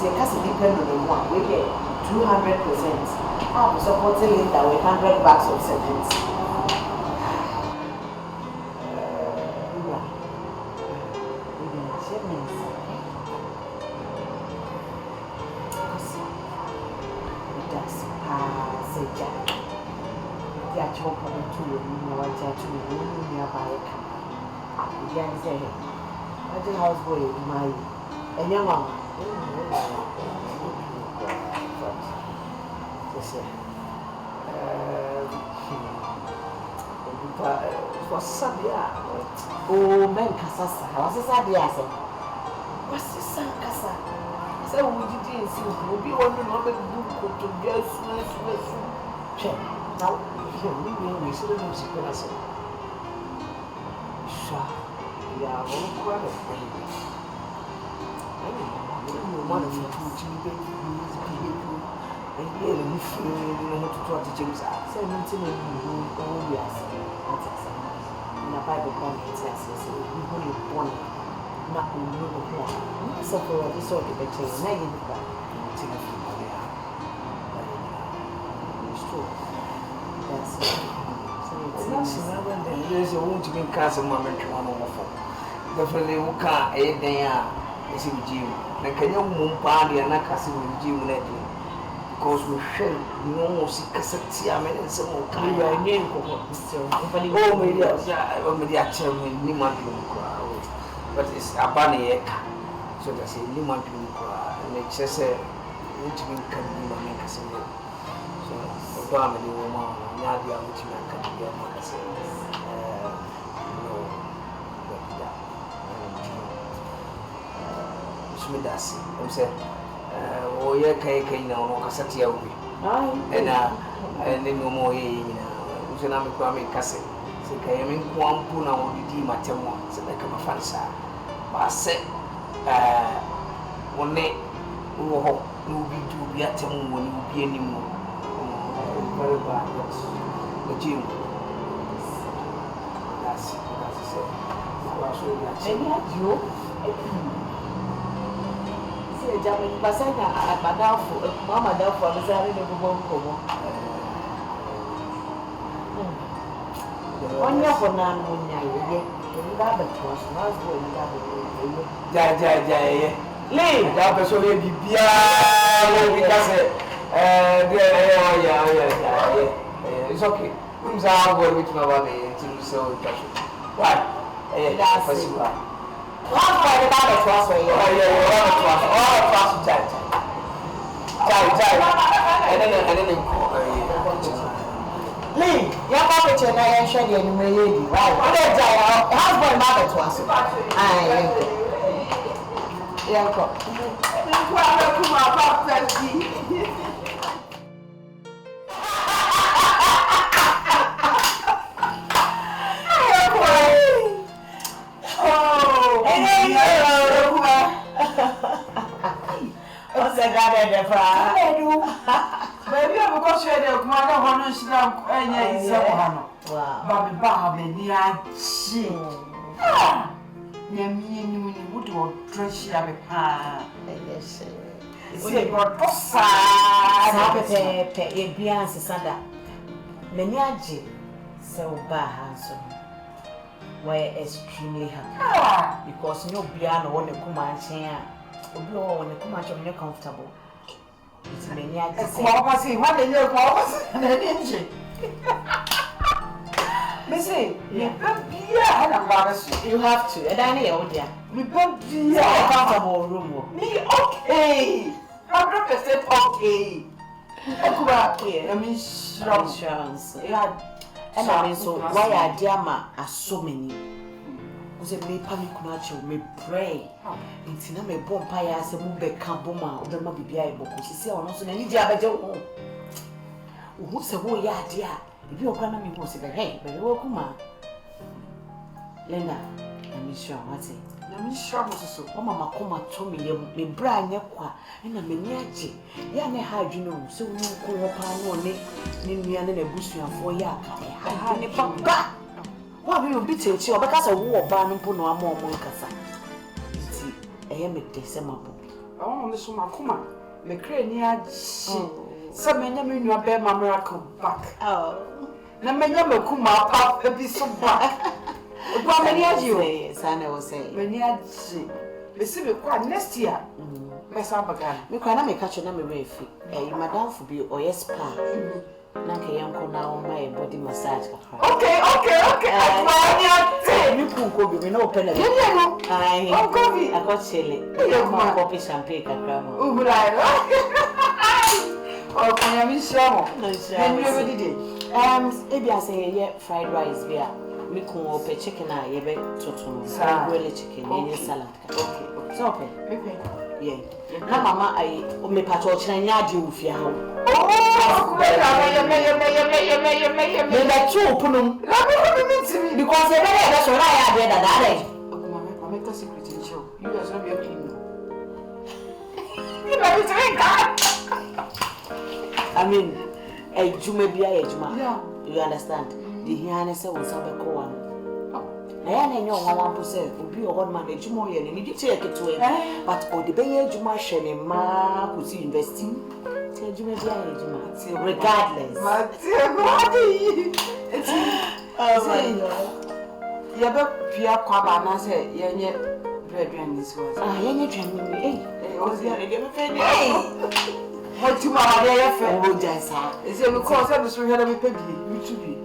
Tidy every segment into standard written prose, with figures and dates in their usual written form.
a case depend on the one. We get 200%. I'm supporting Linda with 100 bags of cement. Houseboy, my and young one. Was Sabia. Oh, men Casasa. What's this idea? What's this Casa? So, we didn't see will be one of the book to guess. Now, we should have been secret. Yeah, all quite a thing. One of you two baby, and here we feel how to try to change that. 17 years. In a Bible context, so we only born not know one. So for this sort of a change, now you look back. It's true. That's there's a wound to be cast a moment to one over. Definitely, who can't aid there is in Jim. The Kenyan party and not casting with Jim lately. Because we shall no see Cassatia and some more kind of name. Oh, maybe I tell me Niman but it's a bunny egg. So that's a Niman and it's just a intimate can be make us in it. So, the family woman, Nadia, which man can be a Smithas. I'm saying, oh, yeah, Kay now, Cassatia will be. And then no more, who's an Amiquami Cassie. So, I am in one puna on the Matemo, so I come a fancy. But I said, one day, no be to be at home when you be anymore. Very bad, the gym. That's it. Maybe at you. Jamin Basana at Mamma Delphi, the Zari of Boncomo. One year for none, when you got the trust, was going to have a Leave that was only it's okay. Who's our boy with my body to so touch it? Why? That's it. One for the bad trust for you. Oh, yeah, all trust, Jai. And then Lee, your pocket and I am showing you may lady. Right? How's my mother to us? Baby, I'm going to share the mother honors now. And yes, Bobby Bob, the Achi. Yammy, you would go trash of a pa. Yes, it's a protosa. A Beyonce Sada. Menyaji, so bad, so we're extremely happy because no piano on the command chair. Blow when the command of you're comfortable. It's many what they look and an engine. Missy, you have to, and I know, dear. We don't be a comfortable room. Me, okay. 100% okay. I mean, insurance. And I mean, so why are Diama are so many? Say me panic natural me pray. It's not me bompire as a mube camboma or the mobile book. She said, "Oh, so any diabetes." Who's a boy, dear? If you're going to be possible, hey, but you're welcome. Lena, I'm sure what's it. I'm sure so. Oh, Mamma, come to me, Brian, and I'm in Yachi. Yana had you know, so you call upon one me and a bush for ya. I had a papa. Why will you be teaching because a war ban and put no more Moncasa? See, I am a December. want to show my kuma. Me create near some many new bear my miracle back. Oh, na many kuma pop a piece of back. What many as you son, I will say, many as me see me quite next year. Mess up again. Me can't make catch a number of feet. Madame for be or yes, pa. Nanke yanko now my body massage. Okay. You can go be no pen. I got chilly. I got copy champagne. Oh, can I miss you? Maybe I say, yeah, fried rice beer. Me can open chicken. I have to salad chicken, salad. Okay, so okay. Yeah. Na mama I me pato china nya di ofia ho. Oh, me na chu punum. Na me ntimi because e be na so na ya be dada dai. Mama ka secret in show. You guys not be clean. You be drink. I mean, juma bia juma. Yeah. You understand? The here say won sabe ko wan. I ain't know how one percent will be a one man, a jumbo, and you take it to it. But all the Bay Juma Shen Ma who's investing, tell Juma regardless. You have Pia Quabana say, Yan brethren, this was. Ah, Yan dreaming me. Was there again? What you are there for? Is it because I was ready to be paid?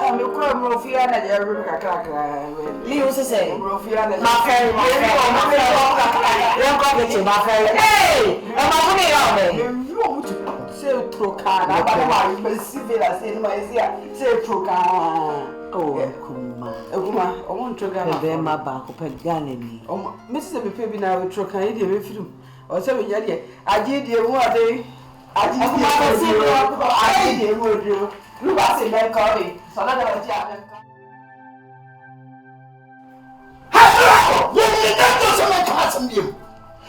I'm a crumb of Fiana, Leo says, hey, you are saying that calling. So not about Japan. Hello! You need not do something to us from you.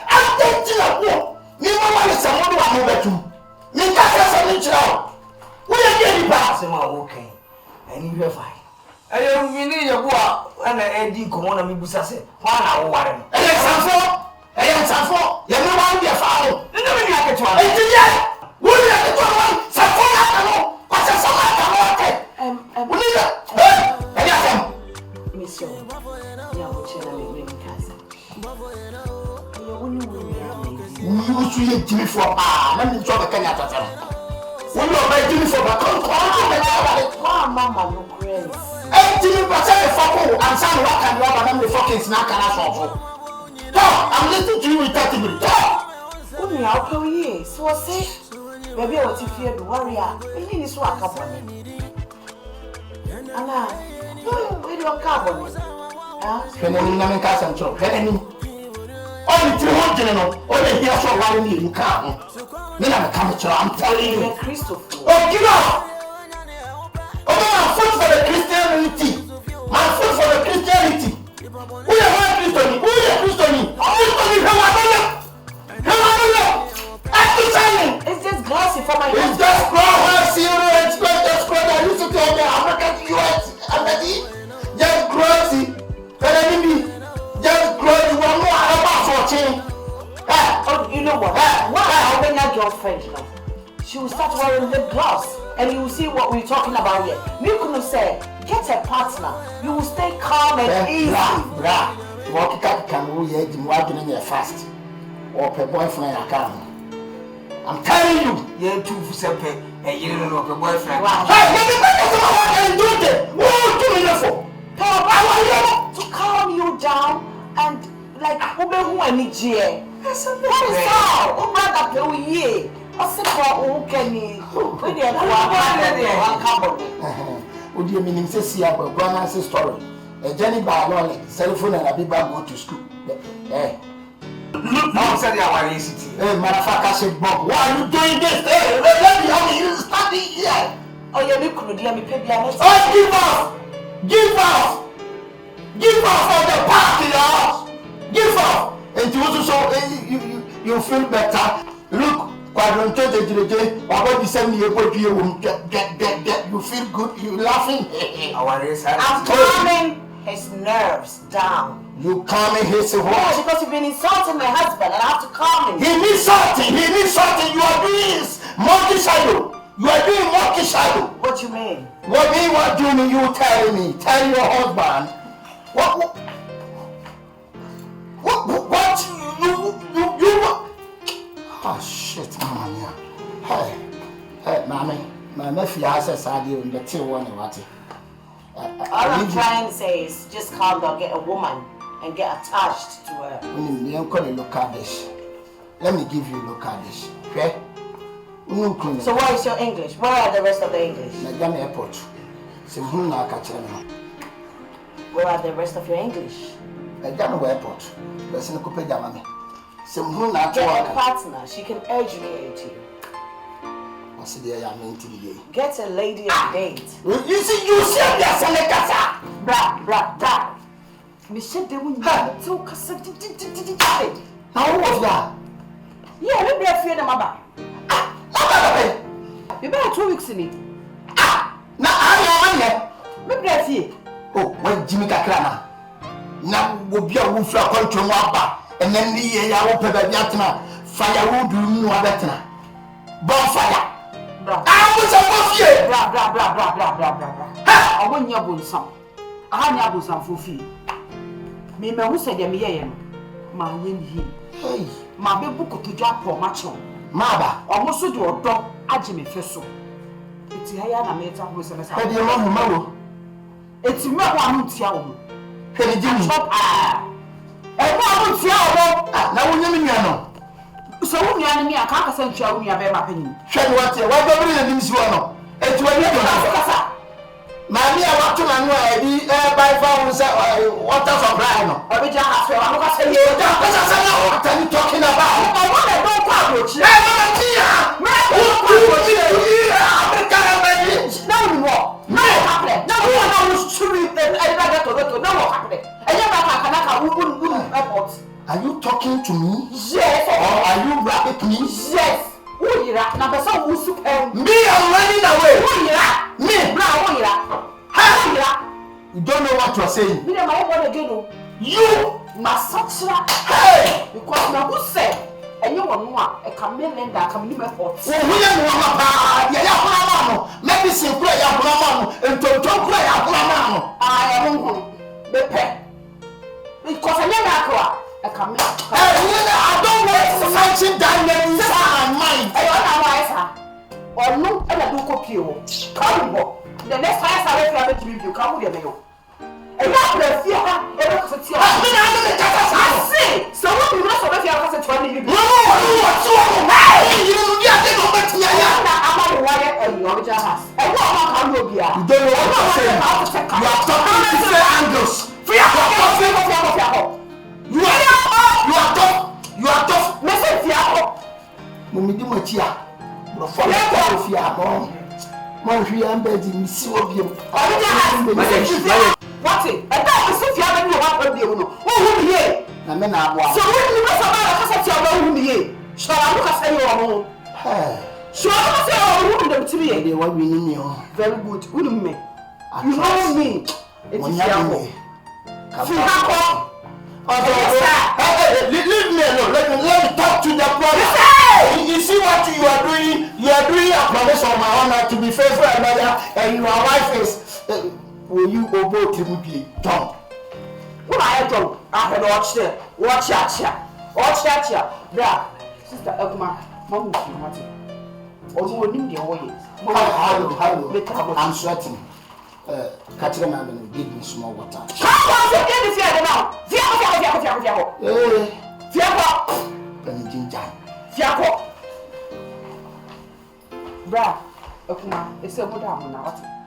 I'm taking a walk. You know what is someone who I move to. You can't have something to know. We are getting back. Some are okay. And you are fine. I don't need a walk. And I did come on and me busase. One hour. And it's some for. You know what we are following. You know we are Twan. We are Twan. You Jimmy for let me drop a canata. When you buy Jimmy for a Mama, no grace. Hey, Jimmy, but say a fucker and some rock and rubber and the fucking snack and a shop. I'm listening to you with 30 minutes. Only how can we? So say, maybe I was if you're the warrior. Maybe it's what happened. Anna, where do you come on? When I'm not in Castle, only 300, only here for 1 year. You can't. Then I'm coming to I'm telling you. Christopher. Oh, give up! Oh, my foot for the Christianity. My foot for the Christianity. Who are Christian? Who are Christian? It's just glossy for my head. It's just glossy. It's just glossy. I used to tell me I'm not getting you out. I'm ready. Just glossy. Just glossy. One more about 14. Oh, you know what? When your girlfriend, you know, she will start wearing lip gloss, and you will see what we're talking about here. You couldn't say, get a partner. You will stay calm and easy. Bra. Walk up can we hear him walking in fast. Or a boyfriend account. I'm telling you, you're too simple and you don't know a boyfriend. Hey, do it. What are you doing for? I want to calm you down and like who any year. What is that? Oh, brother, play ye. What's the who can you? Would you mean to see about grandma's story? A Jenny Barlow, cell phone and a big bag go to school. Eh. Now said you are city. Hey, motherfucker said, Bob, why are you doing this? Hey, let me help you study here. Oh, you look good, let me pay the honest. Oh, give up! Give up! Give up for the party, give up! And you also so you feel better. Look, quadrant the about the same year, but you feel good, you laughing. I'm calming his nerves down. You calm his what? Yeah, because you've been insulting my husband and I have to calm him. He needs something. You are doing monkey shadow. You are doing monkey shadow. What do you mean? What do you mean? You tell me. Tell your husband. What you oh shit, mama. Hey, mommy, fiance said you in the T1 what? All I'm trying to say is just calm down, get a woman and get attached to her. Look at this. Let me give you a look at this. Okay? So what is your English? Where are the rest of the English? Airport. Where are the rest of your English? Airport. Get a partner, she can educate you. Get a lady and date. You see Blah. Michelle, they will not talk. Now who was that? Yeah, let me fear the mother. You better 2 weeks in it. Now I am Maybe I see. Oh, when Jimmy Kakrana. Now will be a wolf control wapa, and then the year I will pay the firewood room better. Bonfire. I was above you. Blah. I want your bosom. I have your bosom for fee. Me who said them here, my win him. Hey, my baby could drop for much on. Maba, almost to your dog, Ajimmy Fesso. It's here, I made a who says, I didn't want to know. It's me one town. Hey, Jimmy, and one town. Now we know. So, we are me, I can't send you a bear opinion. Shed what Brobery and this one. It's when you Mammy, I want to know by phone water supply. I will just ask you, I'm not saying What are you talking about? I want to go publish. No more. No happening. No one was true and I got to go to no more happening. And you're not wouldn't airport. Are you talking to me? Yes. Or are you rapping me? Yes. Who you are? Number some who's super. Me, I'm running away. Who you are? Me, now who you are? How you are? You don't know what you're saying. Me, my one again. You, Masatra. hey, Because now who said? And you want a chameleon that can live for. we medicine play and to play I am Bepe. Because I never a chameleon. I don't want to mention that inside my mind. I or no, and I do copy you. Come the next time I have to give you, come with your mail. And now the fear, I see. So what you must have to 20 you. You don't know what I'm saying. You are talking to different angles. You are tough. Listen, Fiaco. Mumidi Motia. Mon fille en bed in Sylvia. What it? I thought if you have any weapon, you know. Who here? I mean, I was. So when you must have a cassette, you here. Shall I look at your home? Sure, I say, oh, who them to me? They were winning you. Very good. Who do me? You know me. It's Fiaco. Fiaco. Leave me alone. Let me talk to the brother. You see what you are doing? You are doing a promise on my honor to be faithful and mother, and your wife is. Will you obey to me? John. What I don't. I had watched it. Watch that. Bra, sister Ekuma, Mom, what? Or you will need your way. Hello. I'm sweating. Catch them and give me small water. Come on, get this here now. Fiaco. Bra, Ekuma, it's a good hour now.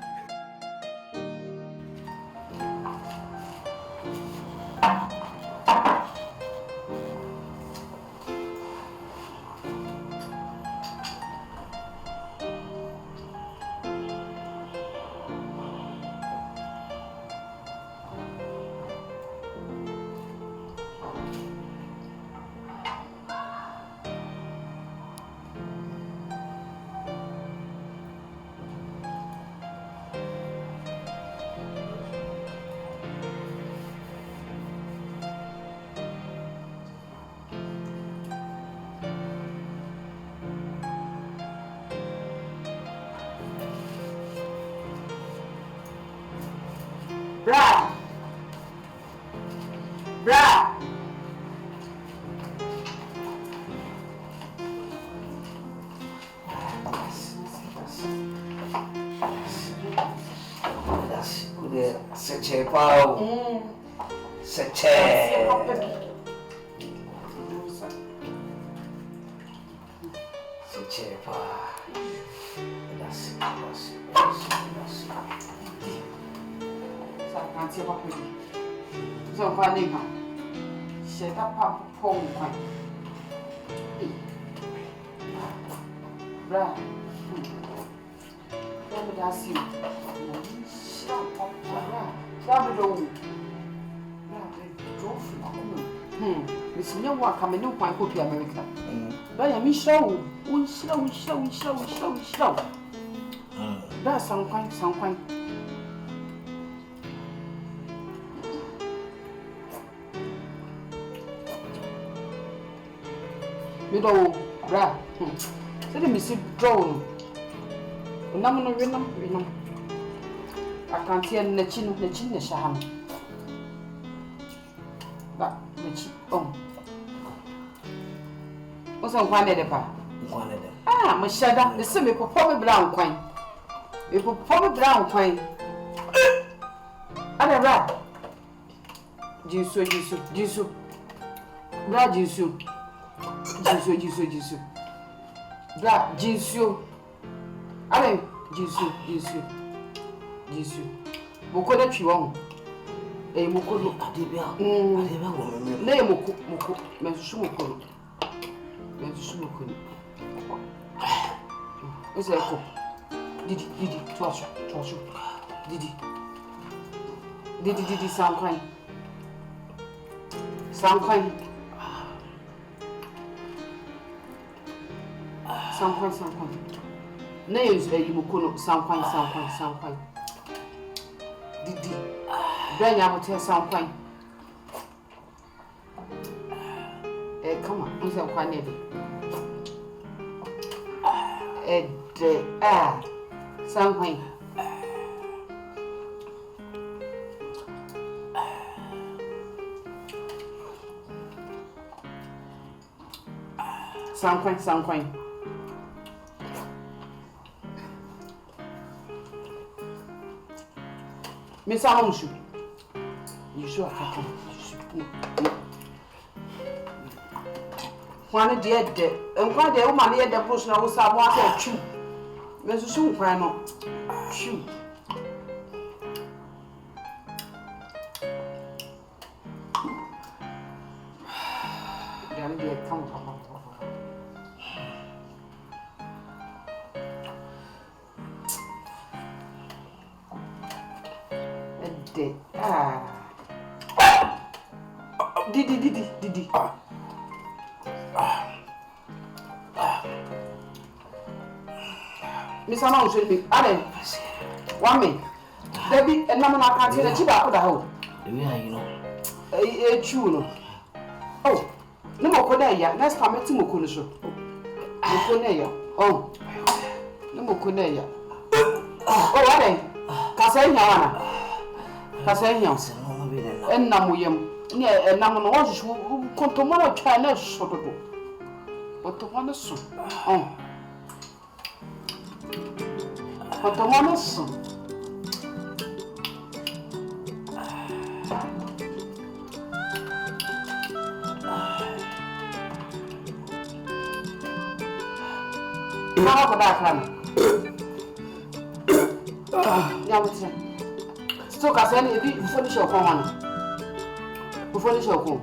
che pao. Se che. Se che pa. That's. Sa kanti pa pe. So kwa ni pa. She ta pa po kwa. Bra. That's you. Miss Noah coming no point to America. But I miss show. That's some kind. Middle, bra. So let me see drone. No. I can't hear the chin, sham. But the chin, what's on one of pa? Ah, my shadow, the semi probably brown coin. It will probably brown coin. And a rat. Jisu. Bra Jisu. Bra Jisu. Allez, Jésus. Moko na twiwa. Moko no adebia. Adebia wo me. Na moko. Mensusu moko. Ose ko. Didi, twaso. Didi sankwan. Sankwan. Na yesu moko no sankwan. Didi. Benya mote sankwan. Come on, use kwa nebe. Sankwan. Sankwan. Miss Alonso, you sure I can? One dear, and why the woman here the person I was a chew. There's a soon cry not chew. Then be a come. Didi. Miss Anna should be added. 1 minute. Debbie and Mamma can't see the chiba put a hole. A chuno. Oh, no more Korea. Next time it's Mukunisho. Mukuneya. Oh, no more Korea. Oh, what a Casania. And Namuyam. Yeah, and I'm on who come tomorrow China sort of. But to one is so. Oh, but the one is so. How about that? So, Cassandra, if you finish your phone. Before the show home.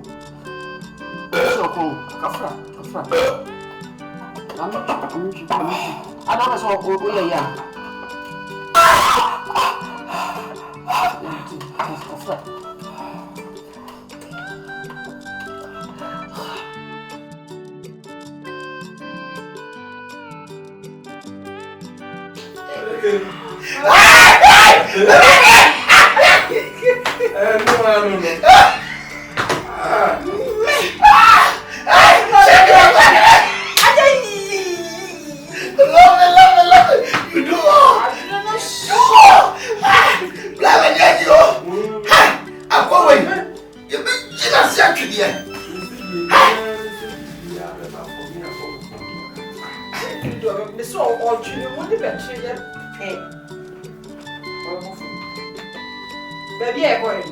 Kafra. I don't know so yeah. Baby, I'm going.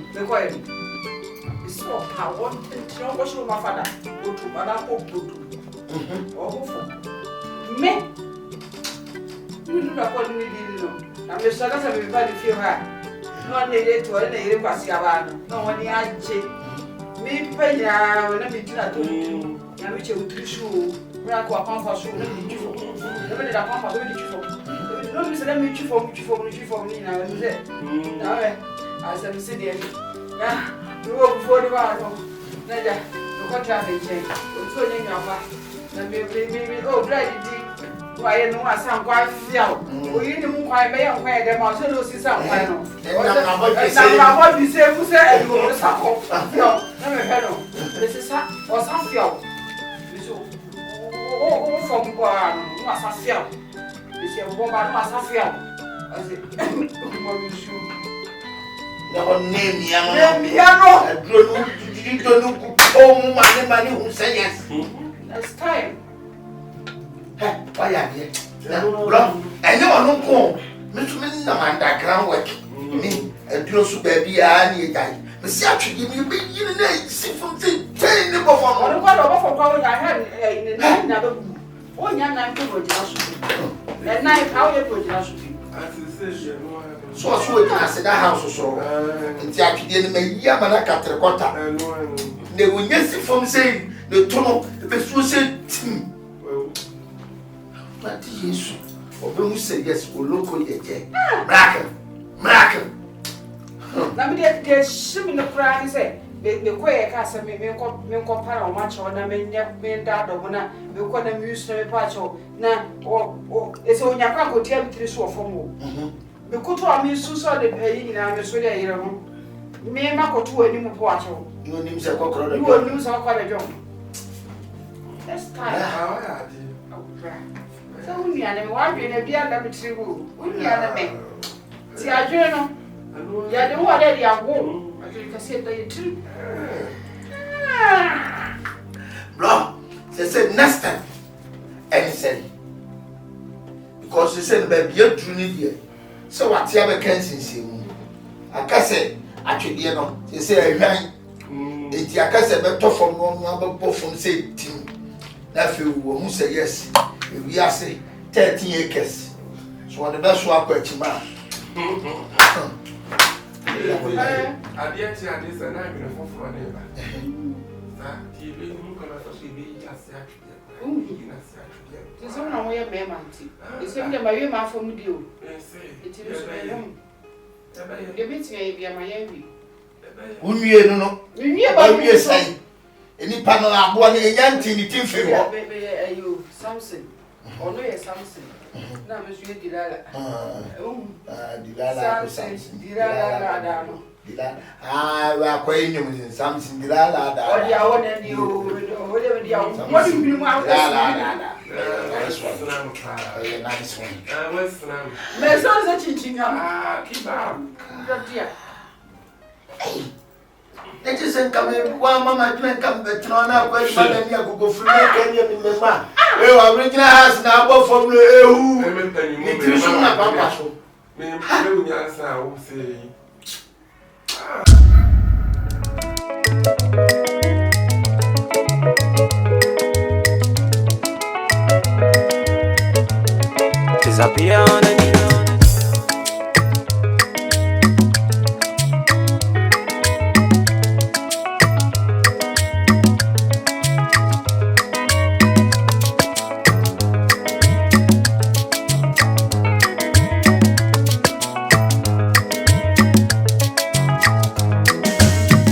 It's so power. You know what my father go to, but I hope go to. Oh, me. You do not call me, I'm just not going to feel her. No need to any Pascavano, no one had me pay ya when I meet that too. I wish you would shoe, Rack or pump for shoe, let me do. Never did a pump for you. No, let me for me now. Now, as I'm sitting, yeah, you walk before the bar. Neither, the contract is changed. So, you know, oh, glad why no some quite feel. We didn't quite make a way, there must also see some final. What you say, who said you were some never heard this is or some feel. Oh, from was a feel. This is a woman was a feel. As it no name, Yano, you don't know, oh, money who say yes. Next time. Why are you? And you are not home. Miss Minna, my background work. Me, a close baby, I need that. Miss Actually, you be in the see from the train the performer. What of what I had in the another one young man to go to that night, how you put it. So I saw it as that house or so. And Jackie didn't make Yamana Catracota. They will get from saying the tunnel, the Susan. But yes, or when we say yes, we'll look on it. Bracken. Let me get swimming the crowd. He said, the quay castle may compare how much on a man that or when I will call them use to a patch or now, or it's on your pack or tell me to the shore for more. The couture means so solid paying in our Australia. Me and Marco to any more watch. You names a cockroach, you will lose our quite a job. That's time. So we are the one in a beer laboratory. We are the men. See, I journal. You are the one that you are warm. I can say that you too. Bro, they said next time. And he said, because he said, baby, you're true here. So what's your vacancy? I can say, actually, you know, they say, it's your cousin, but from one number from say, team. Nephew, who say yes. We are say 13 acres. So on the best work with you, man. I did see this and I'm going to for a neighbor. TV, look at us, we just there's no way of memory. It's him that my man from you. It is the bits may be a Miami. Wouldn't you know? You say any panel are one in Yanti, the team favor. You something. Or no, something. Now, Monsieur Dilala. Dilala. Ah, we are quite in something. Dilala. Or the hour and you, whatever the hour. What do you want? Nice one. My son's a teaching. Keep up. It isn't coming. One mama can't come back to now. Where you go free? Can you remember? Oh, original house now, but from the it is not Papa. I will say. Disappear on